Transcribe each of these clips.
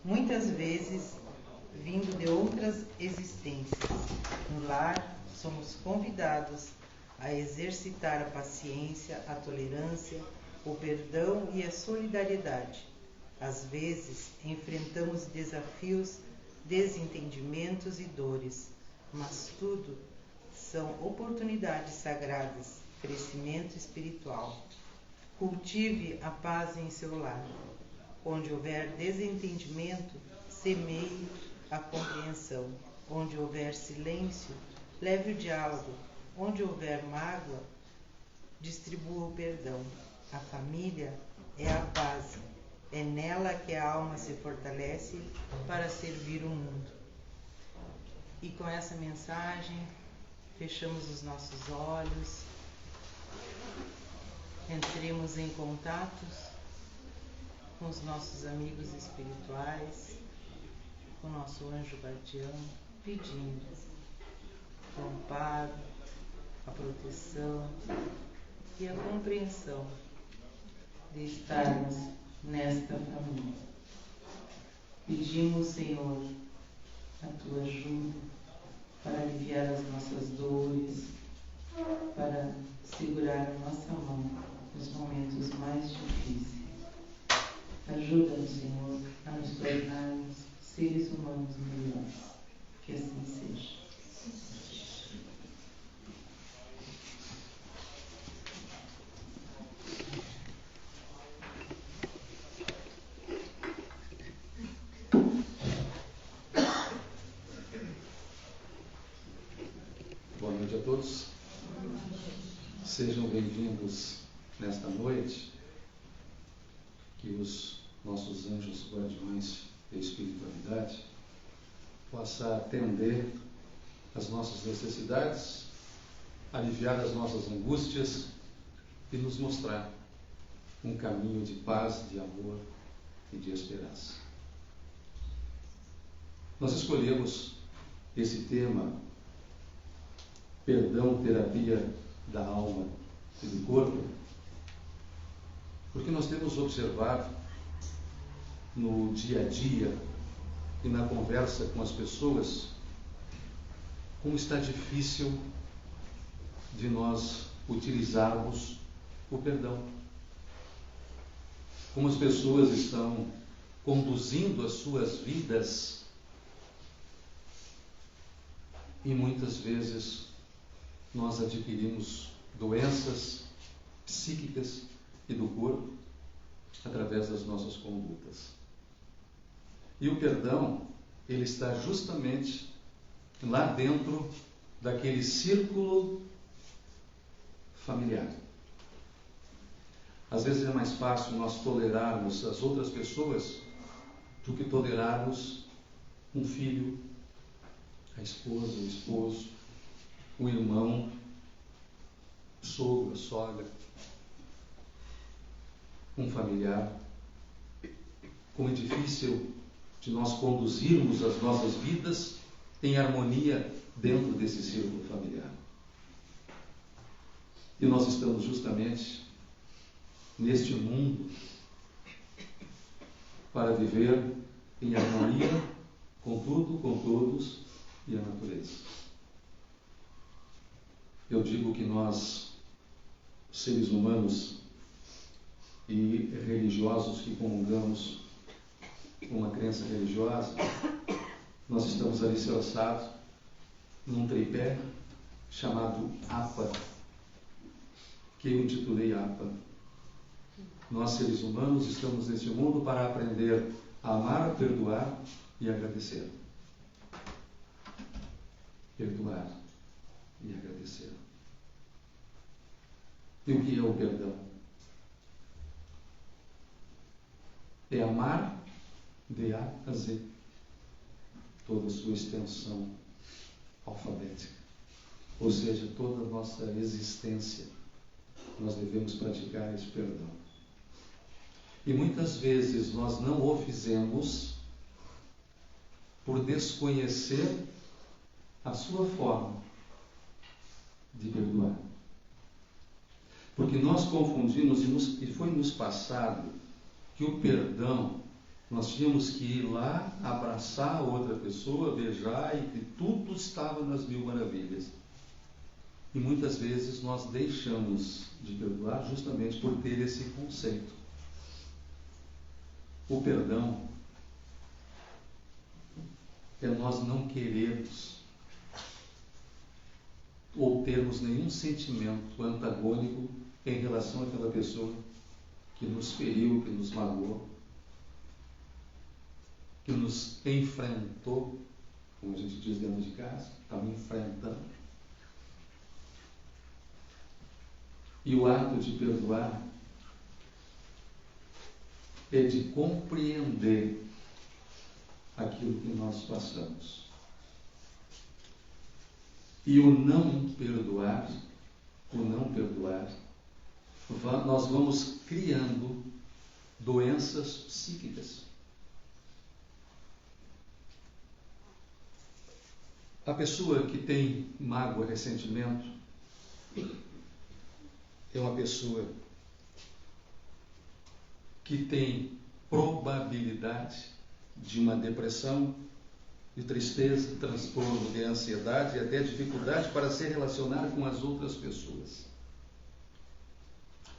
muitas vezes vindo de outras existências. No lar, somos convidados a exercitar a paciência, a tolerância, o perdão e a solidariedade. Às vezes, enfrentamos desafios, desentendimentos e dores, mas tudo são oportunidades sagradas, crescimento espiritual. Cultive a paz em seu lar. Onde houver desentendimento, semeie a compreensão. Onde houver silêncio, leve o diálogo. Onde houver mágoa, distribua o perdão. A família é a base. É nela que a alma se fortalece para servir o mundo. E com essa mensagem, fechamos os nossos olhos, entremos em contatos com os nossos amigos espirituais, com o nosso anjo guardião, pedindo o amparo, a proteção e a compreensão de estarmos nesta família. Pedimos, Senhor, a Tua ajuda para aliviar as nossas dores, para segurar a nossa mão nos momentos mais difíceis. Ajuda-nos, Senhor, a nos tornarmos seres humanos melhores. Que assim seja. Boa noite a todos. Sejam bem-vindos nesta noite. Que os nossos anjos guardiões da espiritualidade possam atender às nossas necessidades, aliviar as nossas angústias e nos mostrar um caminho de paz, de amor e de esperança. Nós escolhemos esse tema, perdão, terapia da alma e do corpo, porque nós temos observado no dia a dia e na conversa com as pessoas como está difícil de nós utilizarmos o perdão. Como as pessoas estão conduzindo as suas vidas e muitas vezes nós adquirimos doenças psíquicas e do corpo através das nossas condutas. E o perdão, ele está justamente lá dentro daquele círculo familiar. Às vezes é mais fácil nós tolerarmos as outras pessoas do que tolerarmos um filho, a esposa, o esposo, o irmão, o sogro, a sogra, um familiar. Como é difícil de nós conduzirmos as nossas vidas em harmonia dentro desse círculo familiar. E nós estamos justamente neste mundo para viver em harmonia com tudo, com todos e a natureza. Eu digo que nós, seres humanos e religiosos que comungamos uma crença religiosa, nós estamos alicerçados num tripé chamado APA, que eu intitulei APA. Nós, seres humanos, estamos neste mundo para aprender a amar, perdoar e agradecer. Perdoar e agradecer. E o que é o perdão? É amar de A a Z, toda a sua extensão alfabética. Ou seja, toda a nossa existência, nós devemos praticar esse perdão. E muitas vezes nós não o fizemos por desconhecer a sua forma de perdoar. Porque nós confundimos e foi nos passado que o perdão Nós tínhamos que ir lá, abraçar a outra pessoa, beijar, e que tudo estava nas mil maravilhas. E muitas vezes nós deixamos de perdoar justamente por ter esse conceito. O perdão é nós não querermos ou termos nenhum sentimento antagônico em relação àquela pessoa que nos feriu, que nos magoou, que nos enfrentou, como a gente diz dentro de casa, estava enfrentando. E o ato de perdoar é de compreender aquilo que nós passamos. E o não perdoar, nós vamos criando doenças psíquicas. A pessoa que tem mágoa, ressentimento, é uma pessoa que tem probabilidade de uma depressão, de tristeza, transtorno, de ansiedade e até dificuldade para se relacionar com as outras pessoas.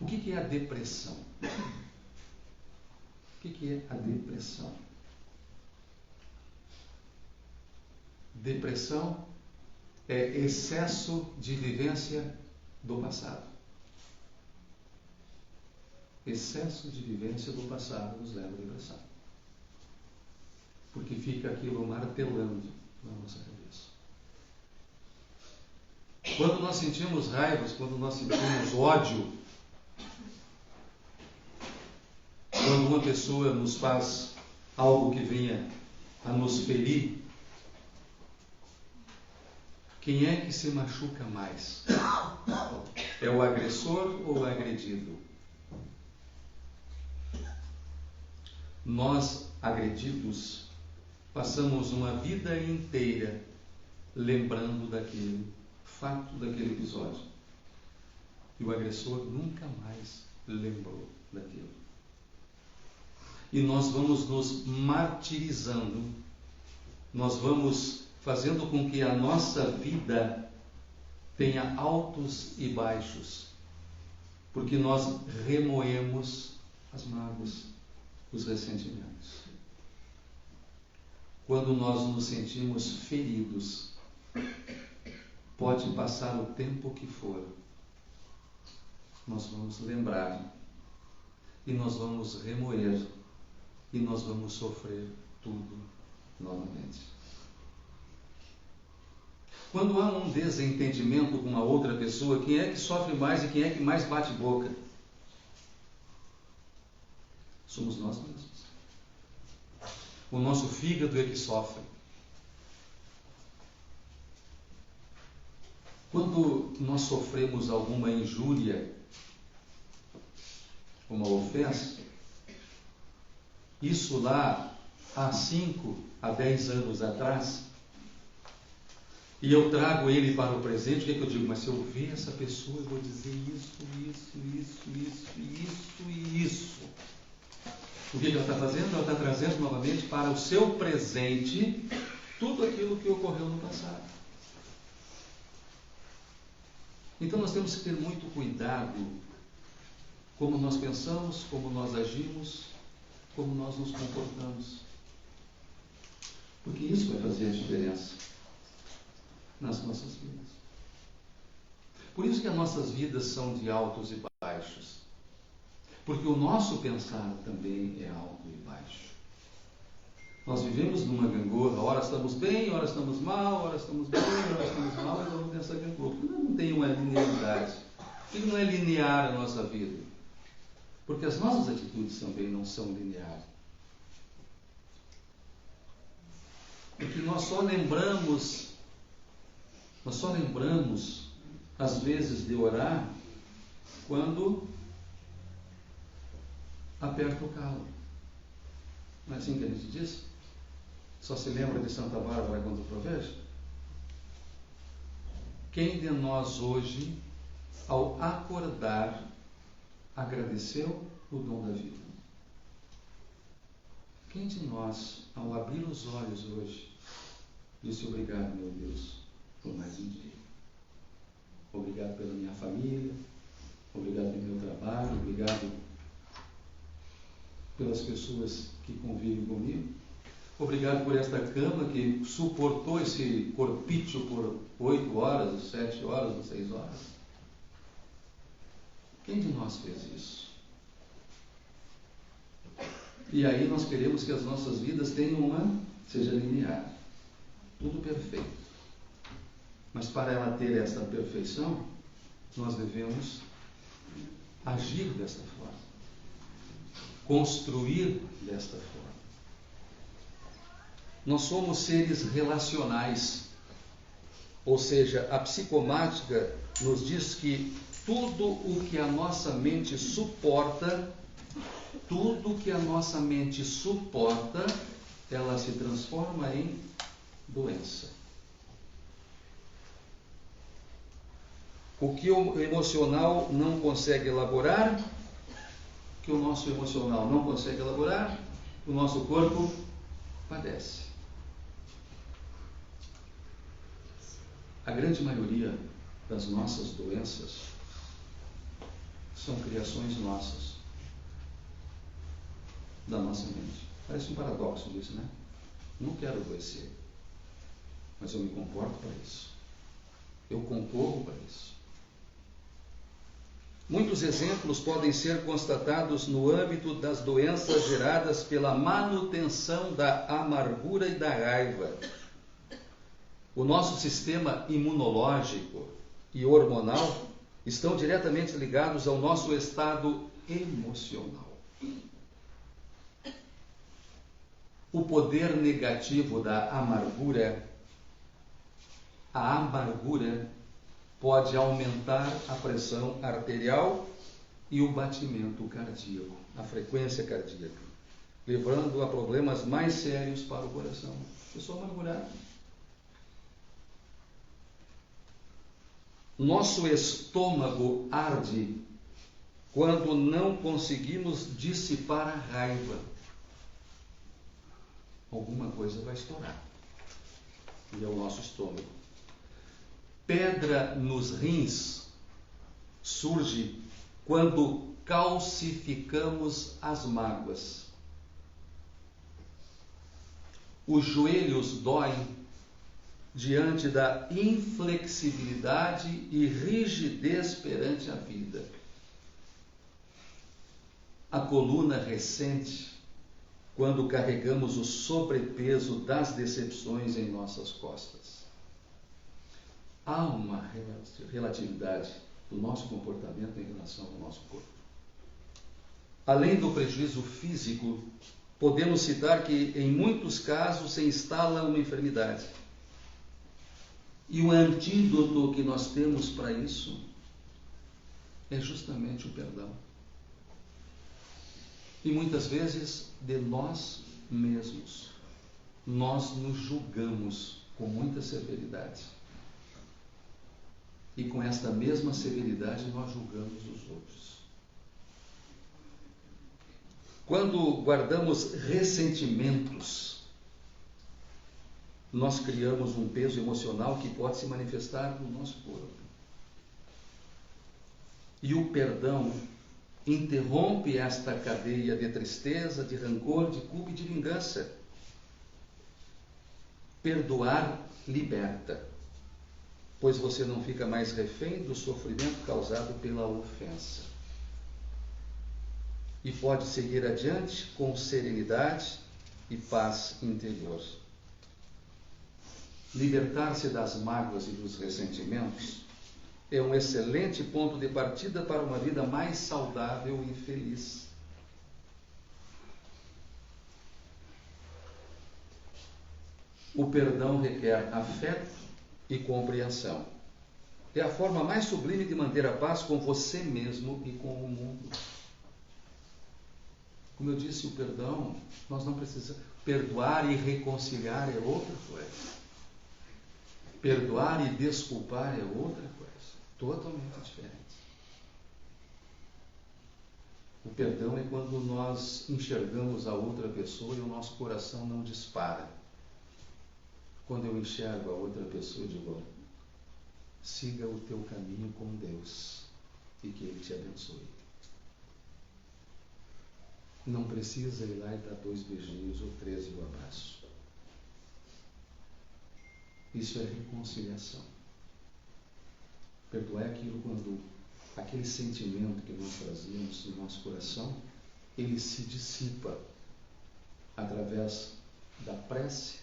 O que é a depressão? O que é a depressão? Depressão é excesso de vivência do passado. Excesso de vivência do passado nos leva à depressão. Porque fica aquilo martelando na nossa cabeça. Quando nós sentimos raivas, quando nós sentimos ódio, quando uma pessoa nos faz algo que venha a nos ferir, quem é que se machuca mais? É o agressor ou o agredido? Nós, agredidos, passamos uma vida inteira lembrando daquele fato, daquele episódio. E o agressor nunca mais lembrou daquilo. E nós vamos nos martirizando, nós vamos fazendo com que a nossa vida tenha altos e baixos, porque nós remoemos as mágoas, os ressentimentos. Quando nós nos sentimos feridos, pode passar o tempo que for, nós vamos lembrar, e nós vamos remoer, e nós vamos sofrer tudo novamente. Quando há um desentendimento com uma outra pessoa, quem é que sofre mais e quem é que mais bate boca? Somos nós mesmos. O nosso fígado é que sofre. Quando nós sofremos alguma injúria, uma ofensa, isso lá há 5 a 10 anos atrás, e eu trago ele para o presente, o que é que eu digo? Mas se eu ver essa pessoa, eu vou dizer isso. O que ela está fazendo? Ela está trazendo novamente para o seu presente tudo aquilo que ocorreu no passado. Então nós temos que ter muito cuidado como nós pensamos, como nós agimos, como nós nos comportamos. Porque isso vai fazer a diferença nas nossas vidas. Por isso que as nossas vidas são de altos e baixos. Porque o nosso pensar também é alto e baixo. Nós vivemos numa gangorra, ora estamos bem, ora estamos mal, ora estamos bem, ora estamos mal, e vamos nessa gangorra. Porque não tem uma linearidade. Porque não é linear a nossa vida. Porque as nossas atitudes também não são lineares. Porque nós só lembramos, às vezes, de orar quando aperta o calo. Não é assim que a gente diz? Só se lembra de Santa Bárbara quando proveja? Quem de nós hoje, ao acordar, agradeceu o dom da vida? Quem de nós, ao abrir os olhos hoje, disse obrigado, meu Deus, por mais um dia? Obrigado pela minha família, obrigado pelo meu trabalho, obrigado pelas pessoas que convivem comigo. Obrigado por esta cama que suportou esse corpício por 8 horas, ou 7 horas, ou 6 horas. Quem de nós fez isso? E aí nós queremos que as nossas vidas tenham seja linear, tudo perfeito. Mas para ela ter essa perfeição, nós devemos agir desta forma, construir desta forma. Nós somos seres relacionais, ou seja, a psicomática nos diz que tudo o que a nossa mente suporta, ela se transforma em doença. O que o emocional não consegue elaborar, o nosso corpo padece. A grande maioria das nossas doenças são criações nossas, da nossa mente. Parece um paradoxo isso, né? Não quero adoecer, mas eu me comporto para isso. Eu concorro para isso. Muitos exemplos podem ser constatados no âmbito das doenças geradas pela manutenção da amargura e da raiva. O nosso sistema imunológico e hormonal estão diretamente ligados ao nosso estado emocional. O poder negativo da amargura, a amargura pode aumentar a pressão arterial e o batimento cardíaco, a frequência cardíaca, levando a problemas mais sérios para o coração. Pessoa amargurada. Nosso estômago arde quando não conseguimos dissipar a raiva. Alguma coisa vai estourar. E é o nosso estômago. Pedra nos rins surge quando calcificamos as mágoas. Os joelhos doem diante da inflexibilidade e rigidez perante a vida. A coluna ressente quando carregamos o sobrepeso das decepções em nossas costas. Há uma relatividade do nosso comportamento em relação ao nosso corpo. Além do prejuízo físico, podemos citar que, em muitos casos, se instala uma enfermidade. E o antídoto que nós temos para isso é justamente o perdão. E muitas vezes de nós mesmos. Nós nos julgamos com muita severidade. E com esta mesma severidade nós julgamos os outros. Quando guardamos ressentimentos, nós criamos um peso emocional que pode se manifestar no nosso corpo. E o perdão interrompe esta cadeia de tristeza, de rancor, de culpa e de vingança. Perdoar liberta, pois você não fica mais refém do sofrimento causado pela ofensa. E pode seguir adiante com serenidade e paz interior. Libertar-se das mágoas e dos ressentimentos é um excelente ponto de partida para uma vida mais saudável e feliz. O perdão requer afeto e compreensão. É a forma mais sublime de manter a paz com você mesmo e com o mundo. Como eu disse, o perdão, nós não precisamos. Perdoar e reconciliar é outra coisa. Perdoar e desculpar é outra coisa. Totalmente diferente. O perdão é quando nós enxergamos a outra pessoa e o nosso coração não dispara. Quando eu enxergo a outra pessoa, eu digo: siga o teu caminho com Deus e que Ele te abençoe. Não precisa ir lá e dar 2 beijinhos ou 13 o abraço. Isso é reconciliação. Perdoar é aquilo quando aquele sentimento que nós trazíamos no nosso coração, ele se dissipa através da prece,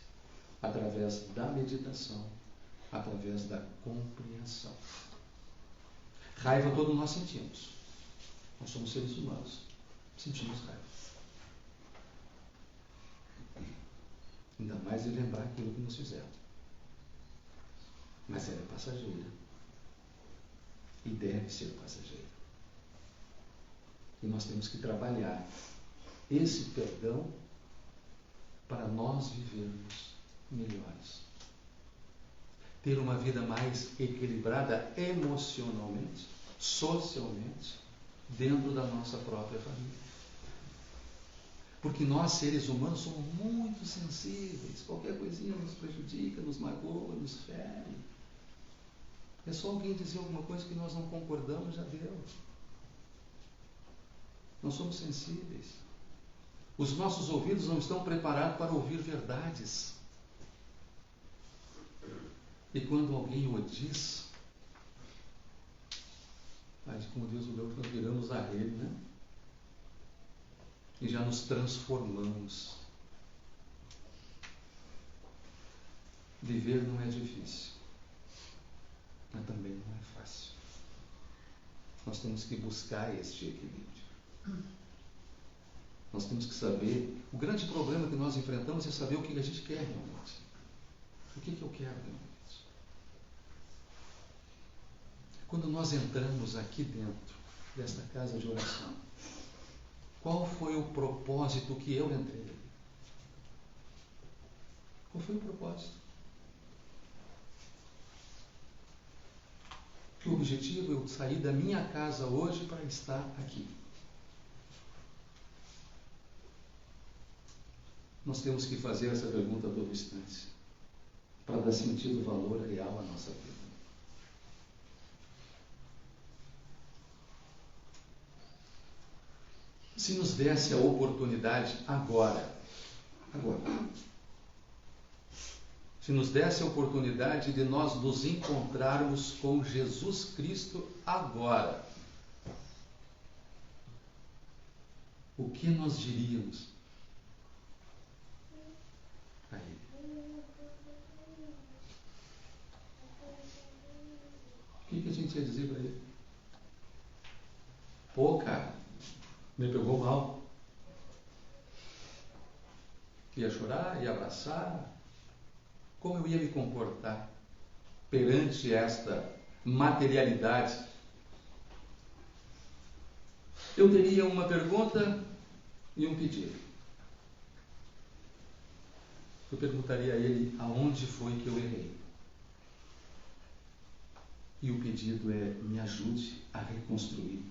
através da meditação, através da compreensão. Raiva todos nós sentimos. Nós somos seres humanos. Sentimos raiva. Ainda mais de lembrar aquilo que nos fizeram. Mas ela é passageira. E deve ser passageira. E nós temos que trabalhar esse perdão para nós vivermos melhores. Ter uma vida mais equilibrada emocionalmente, socialmente, dentro da nossa própria família. Porque nós, seres humanos, somos muito sensíveis. Qualquer coisinha nos prejudica, nos magoa, nos fere. É só alguém dizer alguma coisa que nós não concordamos, já deu. Nós somos sensíveis. Os nossos ouvidos não estão preparados para ouvir verdades. E quando alguém o diz, mas como Deus o deu, nós viramos a ele, né? E já nos transformamos. Viver não é difícil, mas também não é fácil. Nós temos que buscar este equilíbrio. Nós temos que saber. O grande problema que nós enfrentamos é saber o que a gente quer realmente. O que eu quero realmente? Quando nós entramos aqui dentro desta casa de oração, qual foi o propósito que eu entrei ali? Qual foi o propósito? Que o objetivo é eu sair da minha casa hoje para estar aqui. Nós temos que fazer essa pergunta a todo instante, para dar sentido, valor real à nossa vida. Se nos desse a oportunidade agora, se nos desse a oportunidade de nós nos encontrarmos com Jesus Cristo agora, o que nós diríamos a Ele? O que a gente ia dizer para Ele? Pô, cara, me pegou mal. Ia chorar, ia abraçar. Como eu ia me comportar perante esta materialidade? Eu teria uma pergunta e um pedido. Eu perguntaria a ele aonde foi que eu errei. E o pedido é: me ajude a reconstruir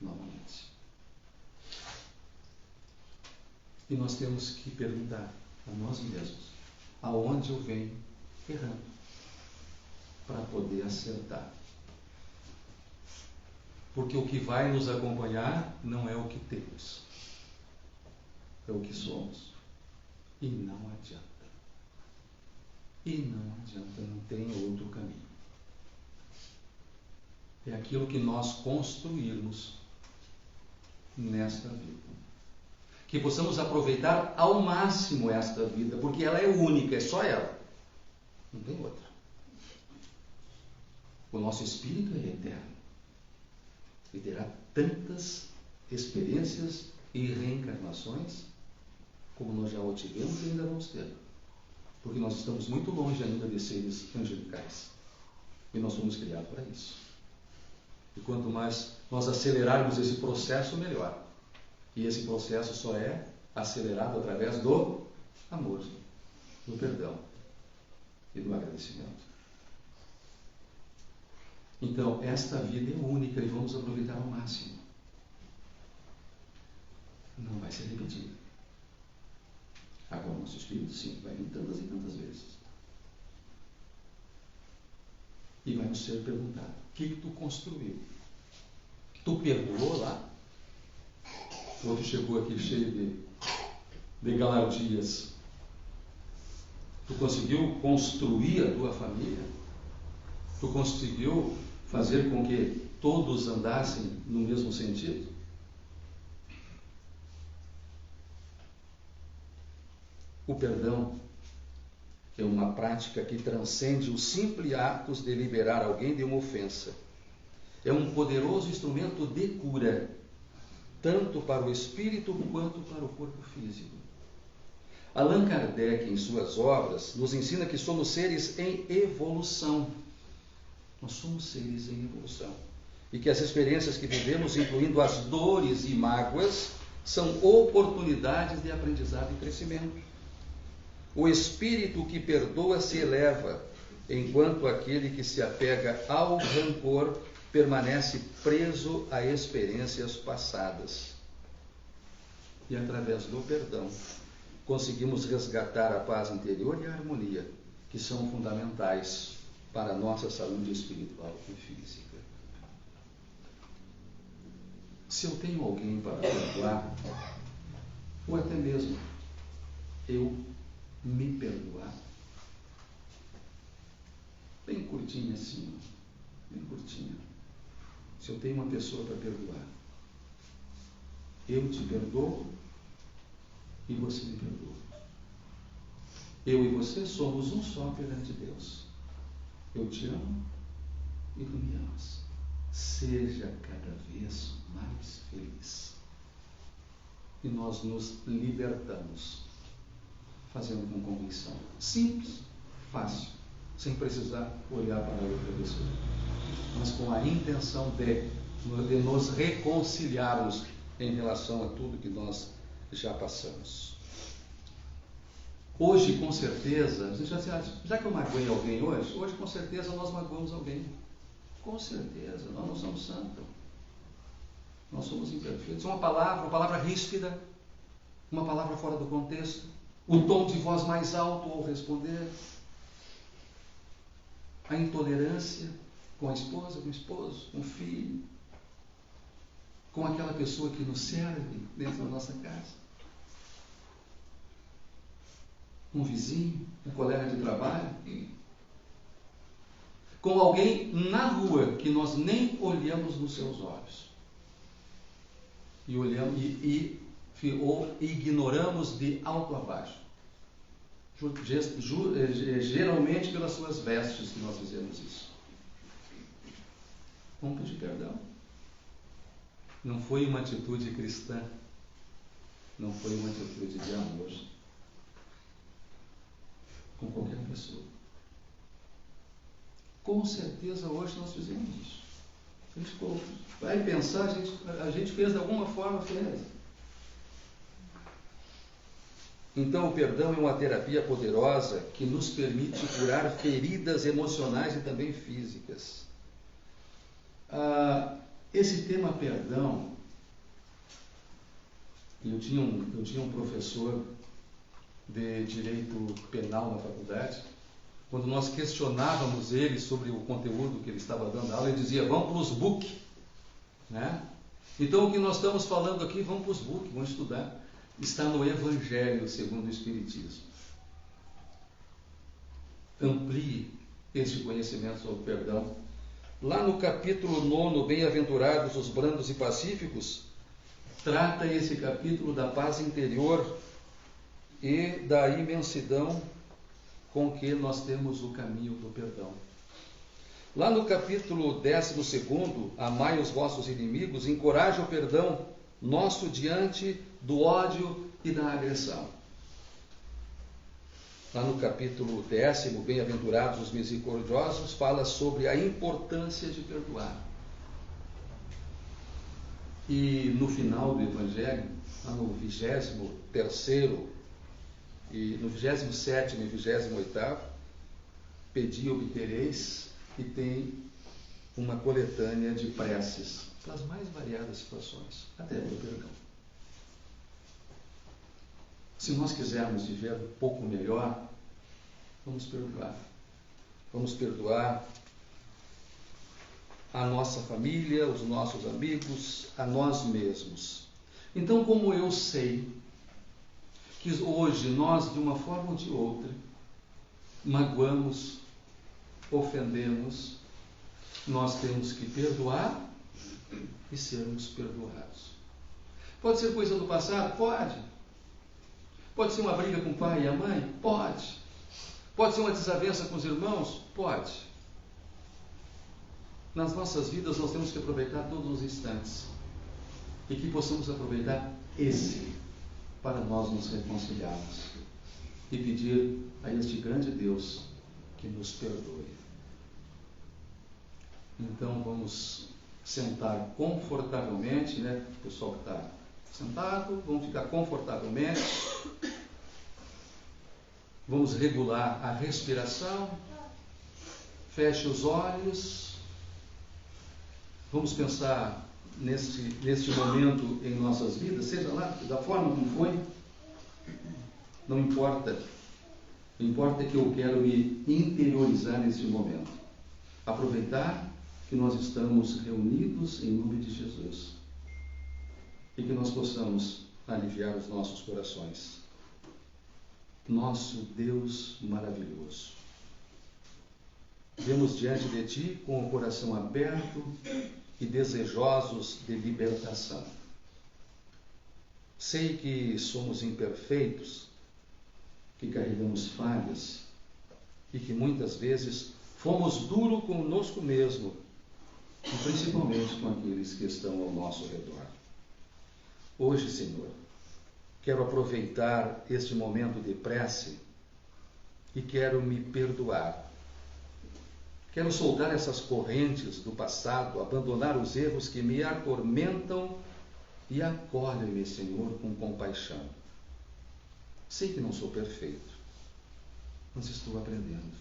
novamente. E nós temos que perguntar a nós mesmos aonde eu venho errando, para poder acertar. Porque o que vai nos acompanhar não é o que temos, é o que somos. E não adianta. E não adianta, não tem outro caminho. É aquilo que nós construirmos nesta vida. Que possamos aproveitar ao máximo esta vida, porque ela é única, é só ela. Não tem outra. O nosso espírito é eterno. E terá tantas experiências e reencarnações como nós já o tivemos e ainda vamos ter. Porque nós estamos muito longe ainda de seres angelicais. E nós fomos criados para isso. E quanto mais nós acelerarmos esse processo, melhor. E esse processo só é acelerado através do amor, do perdão e do agradecimento. Então, esta vida é única e vamos aproveitar ao máximo. não vai ser repetida. Agora, o nosso espírito, sim, vai vir tantas e tantas vezes. E vai nos ser perguntado: o que tu construiu? Tu perdoou lá? Ou tu chegou aqui cheio de galardias? Tu conseguiu construir a tua família? Tu conseguiu fazer com que todos andassem no mesmo sentido? O perdão é uma prática que transcende os simples atos de liberar alguém de uma ofensa. É um poderoso instrumento de cura, tanto para o espírito quanto para o corpo físico. Allan Kardec, em suas obras, nos ensina que somos seres em evolução. Nós somos seres em evolução. E que as experiências que vivemos, incluindo as dores e mágoas, são oportunidades de aprendizado e crescimento. O espírito que perdoa se eleva, enquanto aquele que se apega ao rancor permanece preso a experiências passadas. E através do perdão, conseguimos resgatar a paz interior e a harmonia, que são fundamentais para a nossa saúde espiritual e física. Se eu tenho alguém para perdoar, ou até mesmo eu me perdoar, bem curtinha assim, bem curtinha. Se eu tenho uma pessoa para perdoar, eu te perdoo e você me perdoa. Eu e você somos um só perante Deus. Eu te amo e tu me amas. Seja cada vez mais feliz. E nós nos libertamos, fazendo com convicção. Simples, fácil, sem precisar olhar para outra pessoa, mas com a intenção de nos reconciliarmos em relação a tudo que nós já passamos. Hoje, com certeza, já que eu magoei alguém hoje com certeza nós magoamos alguém. Com certeza, nós não somos santos. Nós somos imperfeitos. Uma palavra ríspida, uma palavra fora do contexto, o tom de voz mais alto ao responder, a intolerância com a esposa, com o esposo, com o filho, com aquela pessoa que nos serve dentro da nossa casa, um vizinho, um colega de trabalho, com alguém na rua que nós nem olhamos nos seus olhos e olhamos ou ignoramos de alto a baixo, geralmente pelas suas vestes que nós fizemos isso. Vamos pedir perdão. Não foi uma atitude cristã, não foi uma atitude de amor com qualquer pessoa. Com certeza hoje nós fizemos isso. A gente vai pensar, a gente fez de alguma forma, fez. Então o perdão é uma terapia poderosa que nos permite curar feridas emocionais e também físicas. Esse tema perdão, eu tinha um professor de direito penal na faculdade. Quando nós questionávamos ele sobre o conteúdo que ele estava dando aula, ele dizia: vamos para os book, né? Então o que nós estamos falando aqui, vamos para os book, vamos estudar. Está no Evangelho segundo o Espiritismo. Amplie esse conhecimento sobre o perdão. Lá no capítulo 9, Bem-aventurados os brandos e pacíficos, trata esse capítulo da paz interior e da imensidão com que nós temos o caminho do perdão. Lá no capítulo 12, Amai os vossos inimigos, encoraja o perdão nosso diante do ódio e da agressão. Lá no capítulo 10, Bem-aventurados os misericordiosos, fala sobre a importância de perdoar. E no final do Evangelho, lá no 23º, e no 27º e 28º, pedi e obtereis, e tem uma coletânea de preces para as mais variadas situações, até pelo perdão. Se nós quisermos viver um pouco melhor, vamos perdoar. Vamos perdoar a nossa família, os nossos amigos, a nós mesmos. Então, como eu sei que hoje nós, de uma forma ou de outra, magoamos, ofendemos, nós temos que perdoar e sermos perdoados. Pode ser coisa do passado? Pode. Pode ser uma briga com o pai e a mãe? Pode. Pode ser uma desavença com os irmãos? Pode. Nas nossas vidas nós temos que aproveitar todos os instantes e que possamos aproveitar esse para nós nos reconciliarmos e pedir a este grande Deus que nos perdoe. Então vamos sentar confortavelmente, né? O pessoal que está sentado, vamos ficar confortavelmente. Vamos regular a respiração. Feche os olhos. Vamos pensar neste momento em nossas vidas, seja lá da forma como foi. Não importa. O que importa é que eu quero me interiorizar nesse momento. Aproveitar que nós estamos reunidos em nome de Jesus. E que nós possamos aliviar os nossos corações. Nosso Deus maravilhoso, vemos diante de Ti com o coração aberto e desejosos de libertação. Sei que somos imperfeitos, que carregamos falhas e que muitas vezes fomos duros conosco mesmo e principalmente com aqueles que estão ao nosso redor. Hoje, Senhor, quero aproveitar este momento de prece e quero me perdoar. Quero soltar essas correntes do passado, abandonar os erros que me atormentam e acolhe-me, Senhor, com compaixão. Sei que não sou perfeito, mas estou aprendendo.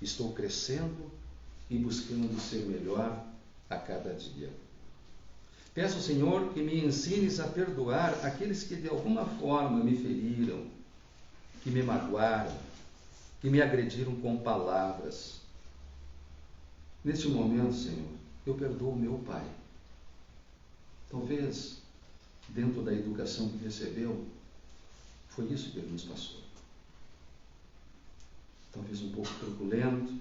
Estou crescendo e buscando ser melhor a cada dia. Peço, Senhor, que me ensines a perdoar aqueles que de alguma forma me feriram, que me magoaram, que me agrediram com palavras. Neste momento, Senhor, eu perdoo meu pai. Talvez, dentro da educação que recebeu, foi isso que ele nos passou. Talvez um pouco truculento,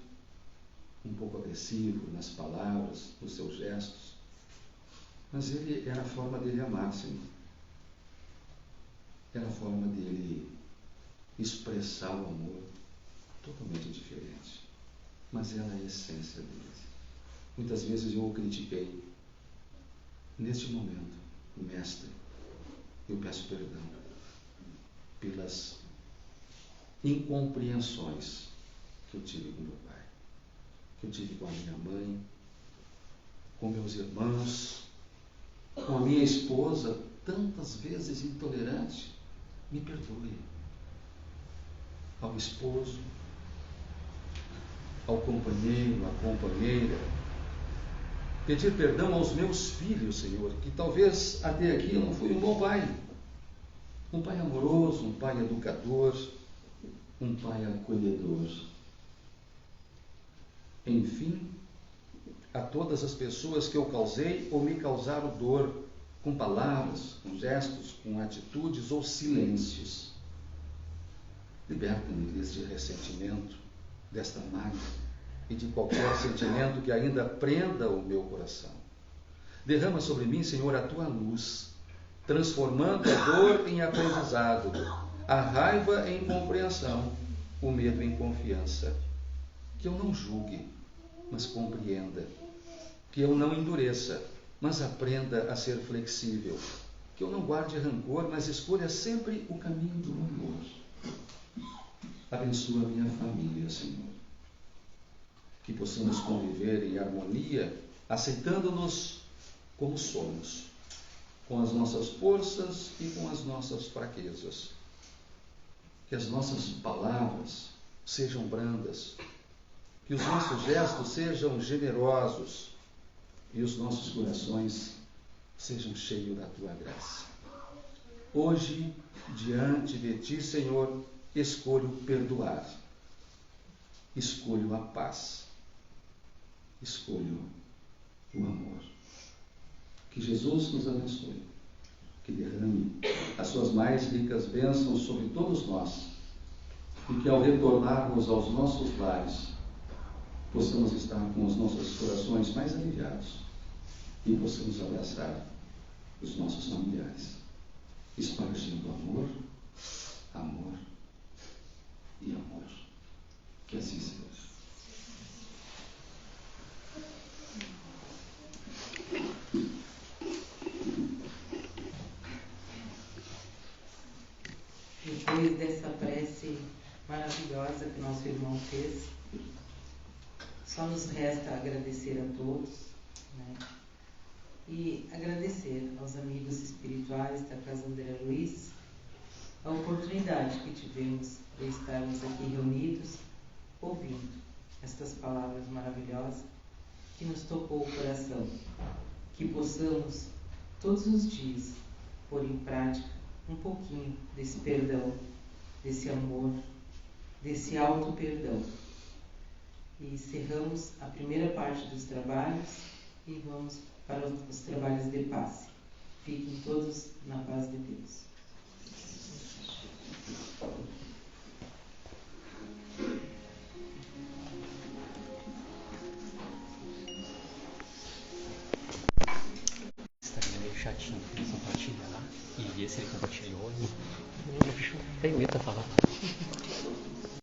um pouco agressivo nas palavras, nos seus gestos. Mas ele era a forma dele amar, Senhor. Era a forma dele expressar o amor totalmente diferente. Mas era a essência dele. Muitas vezes eu o critiquei. Neste momento, Mestre, eu peço perdão pelas incompreensões que eu tive com meu pai, que eu tive com a minha mãe, com meus irmãos, com a minha esposa, tantas vezes intolerante. Me perdoe. Ao esposo, ao companheiro, à companheira. Pedir perdão aos meus filhos, Senhor, que talvez até aqui eu não fui um bom pai. Um pai amoroso, um pai educador, um pai acolhedor. Enfim, a todas as pessoas que eu causei ou me causaram dor, com palavras, com gestos, com atitudes ou silêncios. Liberta-me deste ressentimento, desta mágoa e de qualquer sentimento que ainda prenda o meu coração. Derrama sobre mim, Senhor, a Tua luz, transformando a dor em aprendizado, a raiva em compreensão, o medo em confiança. Que eu não julgue, mas compreenda. Que eu não endureça, mas aprenda a ser flexível. Que eu não guarde rancor, mas escolha sempre o caminho do amor. Abençoa a minha família, Senhor. Que possamos conviver em harmonia, aceitando-nos como somos, com as nossas forças e com as nossas fraquezas. Que as nossas palavras sejam brandas, que os nossos gestos sejam generosos e os nossos corações sejam cheios da Tua graça. Hoje, diante de Ti, Senhor, escolho perdoar. Escolho a paz. Escolho o amor. Que Jesus nos abençoe. Que derrame as suas mais ricas bênçãos sobre todos nós. E que ao retornarmos aos nossos lares, possamos estar com os nossos corações mais aliviados e possamos abraçar os nossos familiares, espargindo amor, amor e amor. Que assim seja. Depois dessa prece maravilhosa que nosso irmão fez, só nos resta agradecer a todos, né? E agradecer aos amigos espirituais da Casa André Luiz a oportunidade que tivemos de estarmos aqui reunidos, ouvindo estas palavras maravilhosas que nos tocou o coração. Que possamos, todos os dias, pôr em prática um pouquinho desse perdão, desse amor, desse auto-perdão. E encerramos a primeira parte dos trabalhos e vamos para os trabalhos de passe. Fiquem todos na paz de Deus. Instagram é meio chatinho pra compartilhar. E esse ele compartilhou. Tenho medo de falar.